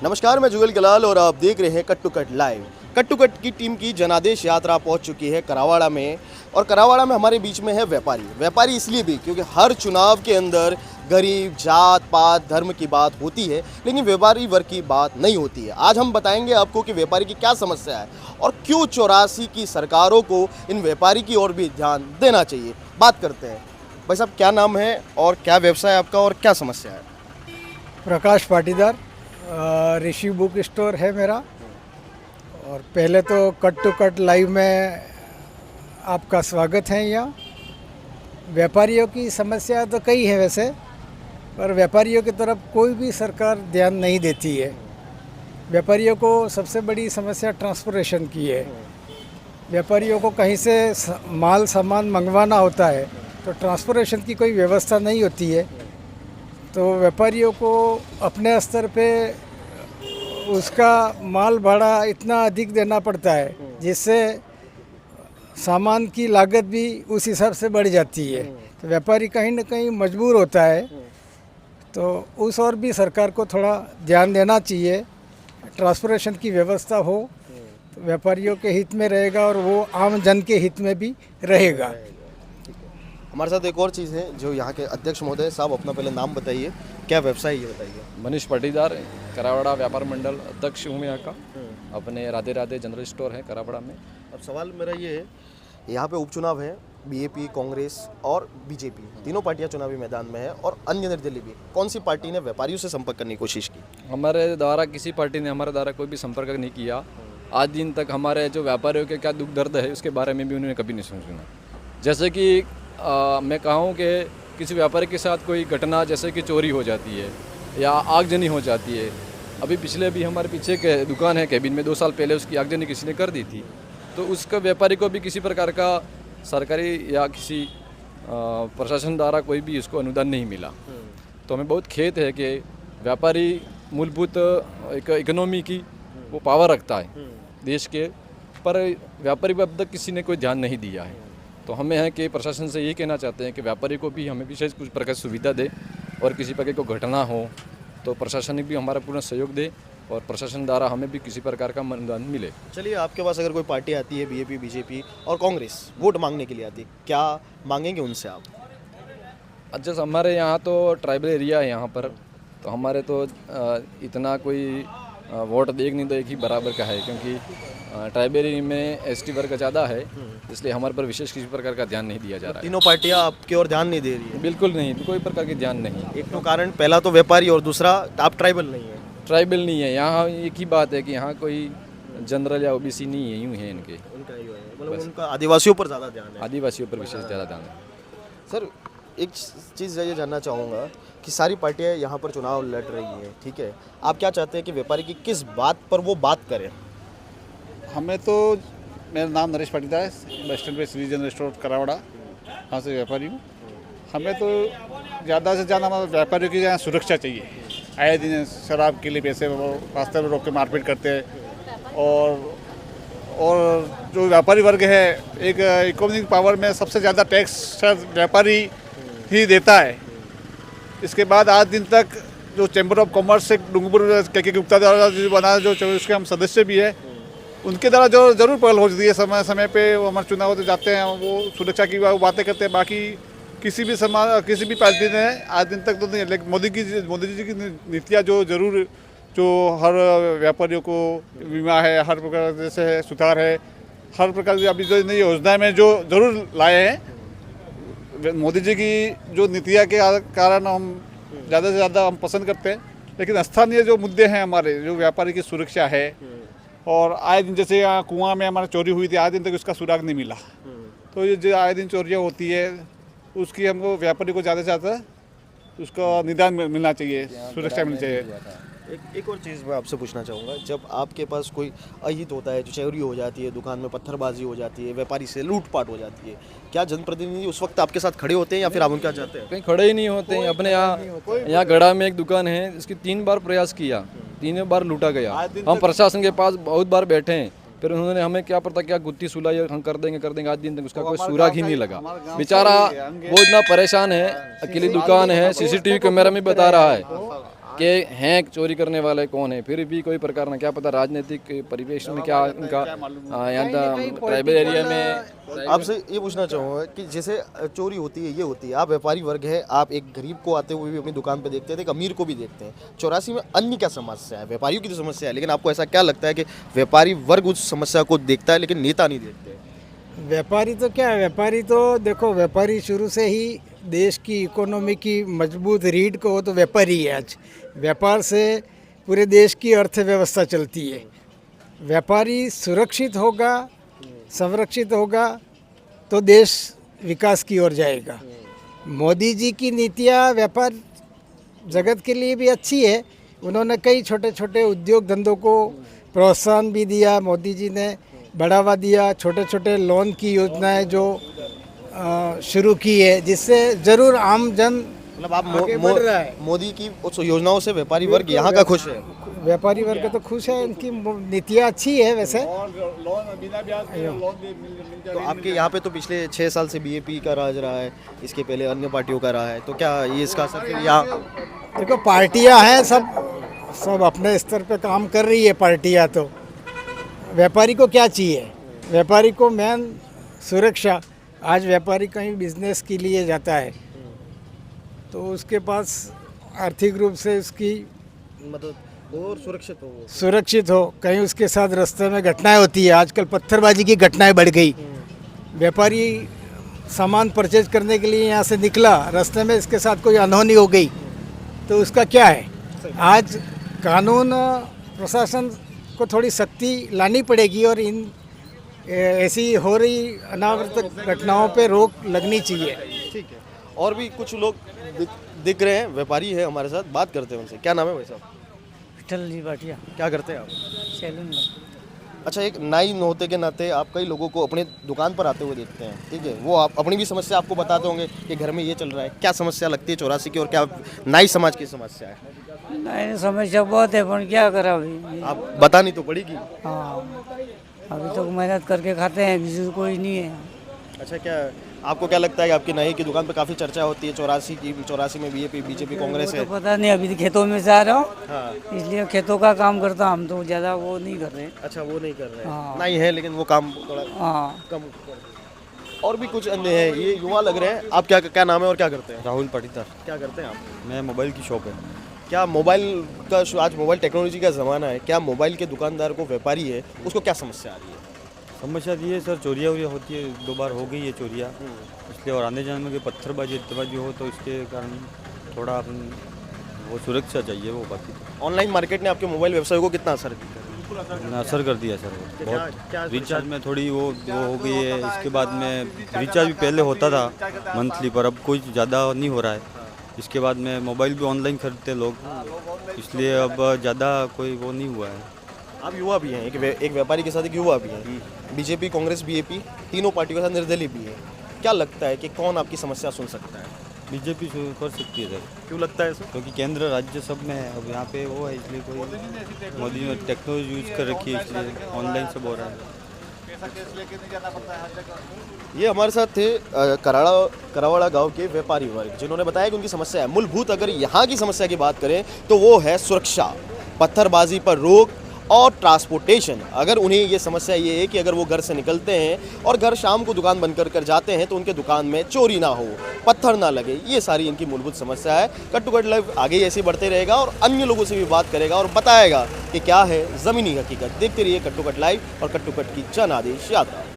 नमस्कार, मैं जुगल गलाल और आप देख रहे हैं cut to cut live. Cut to cut की टीम की जनादेश यात्रा पहुंच चुकी है करावाड़ा में और करावाड़ा में हमारे बीच में है व्यापारी इसलिए भी क्योंकि हर चुनाव के अंदर गरीब, जात पात, धर्म की बात होती है, लेकिन व्यापारी वर्ग की बात नहीं होती है। आज हम बताएंगे आपको कि व्यापारी की क्या समस्या है और क्यों 84 की सरकारों को इन व्यापारी की ओर भी ध्यान देना चाहिए। बात करते हैं। भाई साहब, क्या नाम है और क्या व्यवसाय आपका और क्या समस्या है? प्रकाश पाटीदार, ऋषि बुक स्टोर है मेरा। और पहले तो कट टू कट लाइव में आपका स्वागत है। यहाँ व्यापारियों की समस्या तो कई है वैसे, पर व्यापारियों की तरफ कोई भी सरकार ध्यान नहीं देती है। व्यापारियों को सबसे बड़ी समस्या ट्रांसपोर्टेशन की है। व्यापारियों को कहीं से माल सामान मंगवाना होता है तो ट्रांसपोर्टेशन की कोई व्यवस्था नहीं होती है, तो व्यापारियों को अपने स्तर पे उसका माल भाड़ा इतना अधिक देना पड़ता है जिससे सामान की लागत भी उस हिसाब से बढ़ जाती है। तो व्यापारी कहीं ना कहीं मजबूर होता है, तो उस और भी सरकार को थोड़ा ध्यान देना चाहिए। ट्रांसपोर्टेशन की व्यवस्था हो तो व्यापारियों के हित में रहेगा और वो आम जन के हित में भी रहेगा। हमारे साथ एक और चीज़ है जो यहाँ के अध्यक्ष महोदय साहब, अपना पहले नाम बताइए, क्या व्यवसाय ये बताइए। मनीष पाटीदार, करावाड़ा व्यापार मंडल अध्यक्ष हूँ मैं यहाँ का। अपने राधे राधे जनरल स्टोर है करावाड़ा में। अब सवाल मेरा ये है, यहाँ पे उपचुनाव है, बीजेपी, कांग्रेस और बीजेपी तीनों पार्टियाँ चुनावी मैदान में है और अन्य निर्दलीय भी। कौन सी पार्टी ने व्यापारियों से संपर्क करने की कोशिश की? हमारे द्वारा किसी पार्टी ने हमारे द्वारा कोई भी संपर्क नहीं किया। आज दिन तक हमारे जो व्यापारियों के क्या दुख दर्द है उसके बारे में भी उन्होंने कभी नहीं सुना। जैसे कि मैं कहूँ कि किसी व्यापारी के साथ कोई घटना जैसे कि चोरी हो जाती है या आगजनी हो जाती है। अभी पिछले भी हमारे पीछे के दुकान है केबिन में, 2 साल पहले उसकी आगजनी किसी ने कर दी थी, तो उसका व्यापारी को भी किसी प्रकार का सरकारी या किसी प्रशासन द्वारा कोई भी उसको अनुदान नहीं मिला। तो हमें बहुत खेद है कि व्यापारी मूलभूत एक इकोनॉमी की वो पावर रखता है देश के, पर व्यापारी पर अब तक किसी ने कोई ध्यान नहीं दिया है। तो हमें है कि प्रशासन से यही कहना चाहते हैं कि व्यापारी को भी हमें विशेष कुछ प्रकार की सुविधा दे और किसी प्रकार को घटना हो तो प्रशासन भी हमारा पूर्ण सहयोग दे और प्रशासन द्वारा हमें भी किसी प्रकार का अनुदान मिले। चलिए, आपके पास अगर कोई पार्टी आती है, बीजेपी, बीजेपी और कांग्रेस, वोट मांगने के लिए आती है, क्या मांगेंगे उनसे आप? अच्छा, हमारे यहाँ तो ट्राइबल एरिया है यहाँ पर, तो हमारे तो इतना कोई वोट देख नहीं तो एक ही बराबर का है, क्योंकि ट्राइबल में एसटी वर्ग ज़्यादा है, इसलिए हमारे पर विशेष किसी प्रकार का ध्यान नहीं दिया जा रहा है। तीनों पार्टियां आपकी ओर ध्यान नहीं दे रही है? बिल्कुल नहीं, कोई प्रकार की ध्यान नहीं। एक तो कारण, पहला तो व्यापारी और दूसरा आप ट्राइबल नहीं है। ट्राइबल नहीं है यहाँ, एक ही बात है कि यहाँ कोई जनरल या ओबीसी नहीं है, यूँ है इनके। उनका ही है, मतलब उनका आदिवासियों पर ज़्यादा ध्यान है। आदिवासियों पर विशेष ज़्यादा ध्यान है। सर, एक चीज़ ये जानना चाहूँगा कि सारी पार्टियां यहाँ पर चुनाव लड़ रही हैं, ठीक है, आप क्या चाहते हैं कि व्यापारी की किस बात पर वो बात करें? हमें तो, मेरा नाम नरेश पाटीदार है, बस स्टैंड पे श्री जनरल स्टोर करावाड़ा, यहाँ से व्यापारी हूँ। हमें तो ज़्यादा से ज़्यादा हमारे व्यापारियों की यहाँ सुरक्षा चाहिए। आए दिन शराब के लिए पैसे रास्ते में रोक के मारपीट करते हैं, और जो व्यापारी वर्ग है, एक इकोनॉमिक पावर में सबसे ज़्यादा टैक्स व्यापारी ही देता है। इसके बाद आज दिन तक जो चैम्बर ऑफ कॉमर्स से डूंगरपुर के गुप्ता द्वारा जो बना, जो उसके हम सदस्य भी है, उनके द्वारा जो जरूर पहल होती है समय समय पे। वो हमारे चुनाव होते जाते हैं, वो सुरक्षा की बातें करते हैं। बाकी किसी भी पार्टी ने आज दिन तक तो नहीं, लेकिन मोदी जी की नीतियाँ जो जरूर, जो हर व्यापारियों को बीमा है, हर प्रकार जैसे है सुधार है, हर प्रकार की अभी जो नई योजनाएं में जो जरूर लाए हैं, मोदी जी की जो नीतियाँ के कारण हम ज़्यादा से ज़्यादा हम पसंद करते हैं। लेकिन स्थानीय जो मुद्दे हैं हमारे, जो व्यापारी की सुरक्षा है, और आए दिन जैसे यहाँ कुआं में हमारा चोरी हुई थी, आए दिन तक उसका सुराग नहीं मिला। तो ये जो आए दिन चोरियाँ होती है, उसकी हमको व्यापारी को ज़्यादा से ज़्यादा उसका निदान मिलना चाहिए, सुरक्षा मिलनी चाहिए। एक और चीज़ मैं आपसे पूछना चाहूँगा, जब आपके पास कोई अहित होता है, जो चोरी हो जाती है, दुकान में पत्थरबाजी हो जाती है, व्यापारी से लूटपाट हो जाती है, क्या जनप्रतिनिधि उस वक्त आपके साथ खड़े होते हैं या फिर आप उनका चाहते हैं? कहीं खड़े ही नहीं होते हैं। अपने यहाँ गढ़ा में एक दुकान है, इसकी 3 बार प्रयास किया, 3 बार लूटा गया। हम प्रशासन के पास बहुत बार बैठे हैं, फिर उन्होंने हमें क्या पता क्या गुत्ती सुलाई हम कर देंगे, आज दिन तक उसका कोई सुराग ही नहीं लगा। बेचारा वो इतना परेशान है, अकेली दुकान है, सीसीटीवी कैमरा में बता रहा है कि हैं चोरी करने वाले कौन है, फिर भी कोई प्रकार ना, क्या पता राजनीतिक परिवेश में क्या इनका यहाँ ट्राइबल एरिया में। आपसे ये पूछना चाहूँगा कि जैसे चोरी होती है, ये होती है, आप व्यापारी वर्ग है, आप एक गरीब को आते हुए भी अपनी दुकान पे देखते हैं, एक अमीर को भी देखते हैं। 84 में अन्य क्या समस्या है? व्यापारियों की तो समस्या है, लेकिन आपको ऐसा क्या लगता है कि व्यापारी वर्ग उस समस्या को देखता है लेकिन नेता नहीं देखते? व्यापारी तो क्या है, व्यापारी तो देखो, व्यापारी शुरू से ही देश की इकोनॉमी की मजबूत रीढ़ को हो तो व्यापारी है। आज व्यापार से पूरे देश की अर्थव्यवस्था चलती है। व्यापारी सुरक्षित होगा, संरक्षित होगा तो देश विकास की ओर जाएगा। मोदी जी की नीतियाँ व्यापार जगत के लिए भी अच्छी है। उन्होंने कई छोटे छोटे उद्योग धंधों को प्रोत्साहन भी दिया, मोदी जी ने बढ़ावा दिया। छोटे छोटे लोन की योजनाएं जो शुरू की है, जिससे ज़रूर आम जन मतलब आप आगे बढ़ रहा है। मोदी की उस योजनाओं से व्यापारी वर्ग यहाँ का खुश है? व्यापारी वर्ग तो खुश है, इनकी नीतियाँ अच्छी है वैसे। तो आपके यहाँ पे तो पिछले 6 साल से बीजेपी का राज रहा है, इसके पहले अन्य पार्टियों का रहा है, तो क्या ये इसका असर फिर यहाँ? देखो, पार्टियां हैं, सब अपने स्तर पे काम कर रही है पार्टियां। तो व्यापारी को क्या चाहिए? व्यापारी को मेन सुरक्षा। आज व्यापारी कहीं बिजनेस के लिए जाता है तो उसके पास आर्थिक रूप से उसकी मतलब और सुरक्षित हो। कहीं उसके साथ रास्ते में घटनाएं होती है, आजकल पत्थरबाजी की घटनाएं बढ़ गई। व्यापारी सामान परचेज करने के लिए यहाँ से निकला, रास्ते में इसके साथ कोई अनहोनी हो गई तो उसका क्या है? आज कानून प्रशासन को थोड़ी सख्ती लानी पड़ेगी और इन ऐसी हो रही अनावृत घटनाओं पे रोक लगनी चाहिए। ठीक है। और भी कुछ लोग दिख रहे हैं, व्यापारी है हमारे साथ, बात करते हैं उनसे। क्या नाम है भाई साहब? विठल जी भाटिया, क्या करते हैं आप? सैलून में। अच्छा, एक नाई होते के नाते आप कई लोगों को अपने दुकान पर आते हुए देखते हैं, ठीक है? वो आप अपनी भी समस्या आपको बताते होंगे कि घर में ये चल रहा है। क्या समस्या लगती है 84 की और क्या नाई समाज की समस्या है? नहीं, समस्या बहुत है, पर क्या करा अभी। आप बतानी तो पड़ेगी। हाँ, अभी तो मेहनत करके खाते हैं, किसी को कोई नहीं है। अच्छा, क्या आपको क्या लगता है कि आपकी नाई की दुकान पर काफ़ी चर्चा होती है 84 में बीजेपी कांग्रेस वो है? तो पता नहीं, अभी तो खेतों में से आ रहा हूँ, हाँ। इसलिए खेतों का काम करता हूँ। हम तो ज़्यादा वो नहीं कर रहे। अच्छा, वो नहीं कर रहे हैं। हाँ। नाई है लेकिन वो काम थोड़ा हाँ, कम कर रहे हैं। और भी कुछ अन्य है, ये युवा लग रहे हैं। आप क्या नाम है और क्या करते हैं? राहुल पाटीदार। क्या करते हैं आप? मैं मोबाइल की शॉप है। क्या मोबाइल का आज मोबाइल टेक्नोलॉजी का ज़माना है, क्या मोबाइल के दुकानदार को, व्यापारी है, उसको क्या समस्या आ रही है? समस्या ये है सर, चोरियाँ वोरियाँ होती है, 2 बार हो गई है चोरियाँ, इसलिए। और आने जाने में कि पत्थरबाजी इत्तेबाजी हो तो इसके कारण थोड़ा अपन वो सुरक्षा चाहिए, वो बाकी तो। ऑनलाइन मार्केट ने आपके मोबाइल व्यवसाय को कितना असर किया? असर कर दिया सर, वो क्या बहुत। रिचार्ज में थोड़ी वो हो गई है। इसके बाद में रिचार्ज भी पहले होता था मंथली, पर अब कोई ज़्यादा नहीं हो रहा है। इसके बाद में मोबाइल भी ऑनलाइन खरीदते लोग, इसलिए अब ज़्यादा कोई वो नहीं हुआ है। आप युवा भी हैं, एक व्यापारी के साथ एक युवा भी हैं। बीजेपी, कांग्रेस, बीजेपी तीनों पार्टियों के साथ निर्दलीय भी है। क्या लगता है कि कौन आपकी समस्या सुन सकता है? बीजेपी कर सकती है सर, क्यों लगता है ऐसा? क्योंकि केंद्र राज्य सब में है। अब यहाँ पे वो है, इसलिए कोई मोदी ने टेक्नोलॉजी यूज़ कर रखी है, इसलिए ऑनलाइन सब हो रहा है। ये हमारे साथ थे करावाड़ा गांव के व्यापारी वर्ग, जिन्होंने बताया कि उनकी समस्या है मूलभूत। अगर यहाँ की समस्या की बात करें तो वो है सुरक्षा, पत्थरबाजी पर रोक और ट्रांसपोर्टेशन। अगर उन्हें ये समस्या ये है कि अगर वो घर से निकलते हैं और घर शाम को दुकान बंद कर जाते हैं तो उनके दुकान में चोरी ना हो, पत्थर ना लगे, ये सारी इनकी मूलभूत समस्या है। कट टू कट लाइव आगे ऐसे बढ़ते रहेगा और अन्य लोगों से भी बात करेगा और बताएगा कि क्या है ज़मीनी हकीकत। देखते रहिए कट टू कट लाइव और कट टू कट की जन आदेश यात्रा।